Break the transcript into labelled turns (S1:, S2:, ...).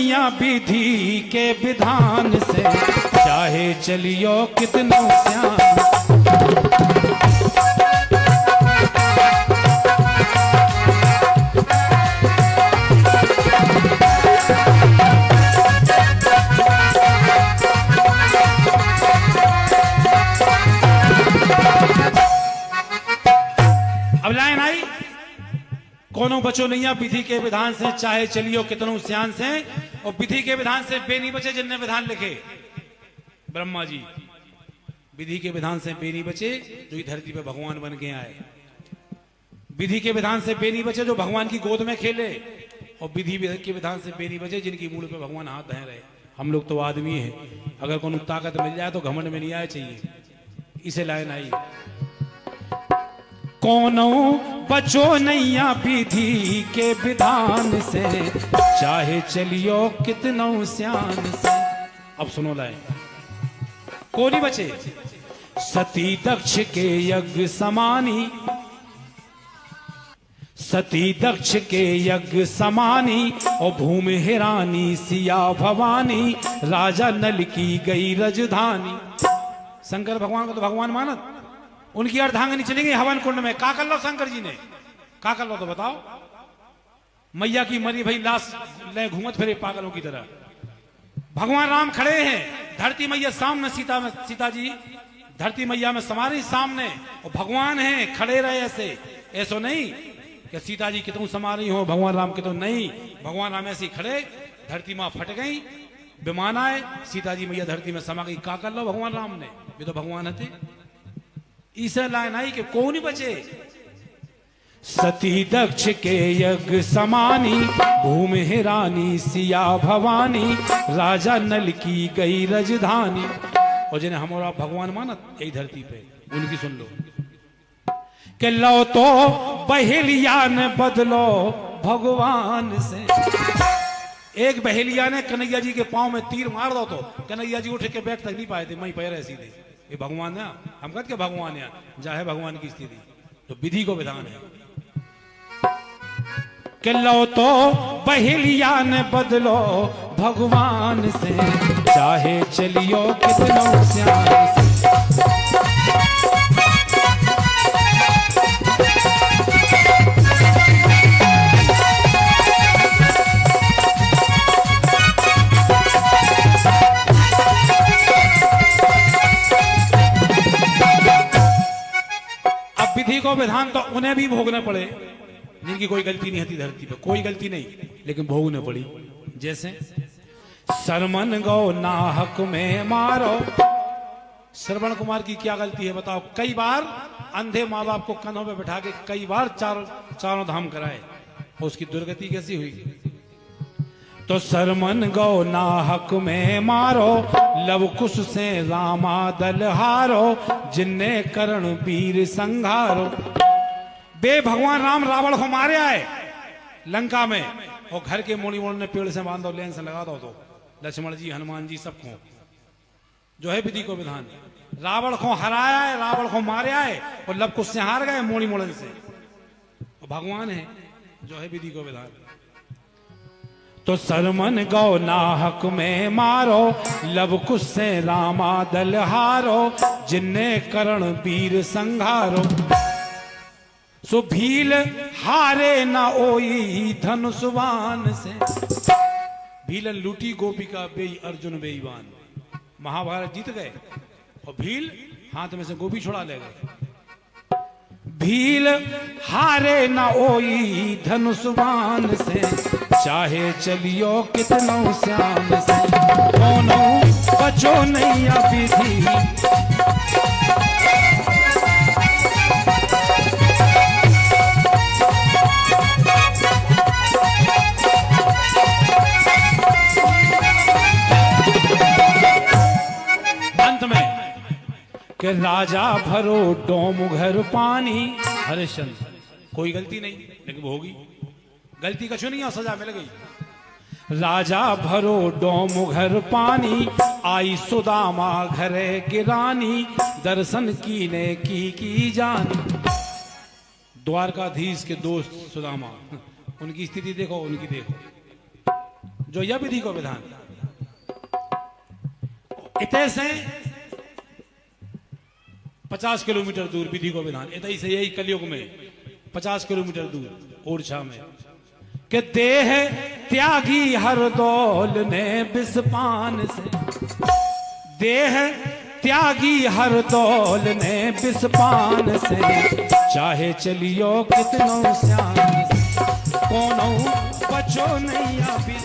S1: नैया विधि के विधान से, चाहे चलियो कितनो श्याम। अब लाइन आई, कोनो बचो नैया विधि के विधान से, चाहे चलियो कितनो श्यान से। और विधि के विधान से बे नहीं बचे जिनने विधान लिखे, ब्रह्मा जी। विधि के विधान से बे नहीं बचे जो इस धरती पे भगवान बन के आए। विधि के विधान से बे नहीं बचे जो भगवान की गोद में खेले। और विधि के विधान से बे नहीं बचे जिनकी मूल पे भगवान हाथ धह रहे। हम लोग तो आदमी है, अगर कोनो ताकत मिल जाए तो घमंड में नहीं आए चाहिए। इसे लाइन आई, कोनो बचो नैया विधि के विधान से, चाहे चलियो कितनो श्यान से। अब सुनो लाए, कौन ही बचे? सती दक्ष के यज्ञ समानी, सती दक्ष के यज्ञ समानी। और भूमि हिरानी सिया भवानी, राजा नल की गई रजधानी। शंकर भगवान को तो भगवान मानत, उनकी अर्धांगिनी चलेंगे हवन कुंड में। का कर लो शंकर जी ने, का कर लो तो बताओ। मैया की मरी भाई लाश ले घूमत फिरे पागलों की तरह। भगवान राम खड़े हैं, धरती मैया सामने, सीता जी धरती मैया में समारी सामने। और भगवान हैं खड़े रहे ऐसे, ऐसो नहीं कि सीता जी कितनों समा रही हो, भगवान राम कितनों नहीं। भगवान राम ऐसे खड़े, धरती माँ फट गई, विमान आए, सीता जी मैया धरती में समा गई। का कर लो भगवान राम ने, ये तो भगवान थे। इसे लाइन आई कि कौन ही बचे? सती दक्ष के यज्ञ समानी, भूमि हिरानी सिया भवानी। राजा नल की गई रजधानी। और जिन्हें हमारा भगवान मानत यही धरती पे, उनकी सुन लो कि लो तो बहेलिया ने बदलो भगवान से। एक बहेलिया ने कन्हैया जी के पांव में तीर मार दो तो कन्हैया जी उठ के बैठ तक नहीं पाए थे, वहीं पैर ऐसी थे। ये भगवान है, हम कहते भगवान है, चाहे भगवान की स्थिति। तो विधि को विधान है कि लो तो बहेलिया ने बदलो भगवान से, चाहे चलियो कितनो श्यान से। अब विधि को विधान तो उन्हें भी भोगने पड़े जिनकी कोई गलती नहीं थी धरती पे, कोई गलती नहीं, लेकिन भोगने पड़ी। जैसे सरमन गौ नाहक में मारो। श्रवण कुमार की क्या गलती है बताओ? कई बार अंधे माँ बाप को कंधों पे बैठा के कई बार चारों धाम कराए, और उसकी दुर्गति कैसी हुई? तो सरमन गौ नाहक में मारो, लव कुश से रामा दल हारो। जिन्ने करण वीर संघारो। बे भगवान राम रावण को मारे आए लंका में, और घर के मोड़ी मोड़ ने पेड़ से बांध दो, लेन से लगा दो। तो लक्ष्मण जी हनुमान जी सबको जो है विधि को विधान। रावण को हराया है, रावण को मारे आए, और लव कुश से हार गए मोड़ी मोड़न से। और भगवान है जो है विधि को विधान। तो सरमन गौ नाहक में मारो, लव कुश से रामा दल हारो। जिन्ने करण वीर संघारो। सो भील हारे ना ओई धनुषवान से। भीलन लूटी गोपिका बेई अर्जुन बेईवान। महाभारत जीत गए और भील हाथ में से गोपी छुड़ा ले गए। भील हारे ना ओई धनुषवान से, चाहे चलियो कितनो श्याम से। कोनो बचो नैया विधि, अंत में कि राजा भरो डोम घर पानी। हरिश्चंद्र कोई गलती नहीं, लेकिन वो होगी गलती कछु नहीं, और सजा मिल गई। राजा भरो डोम घर पानी, आई सुदामा घरे की रानी। दर्शन कीने की जानी। द्वारकाधीश के दोस्त सुदामा, उनकी स्थिति देखो, उनकी देखो। जो यह विधि को विधान इतने से 50 किलोमीटर दूर विधि को विधान इतने से यही कलयुग में 50 किलोमीटर दूर ओरछा में कि देह त्यागी हर दौल ने बिस्पान से, देह त्यागी हर दौल ने बिस्पान से, चाहे चलियो कितनों श्याम से, कोनो बचो नहीं अभी।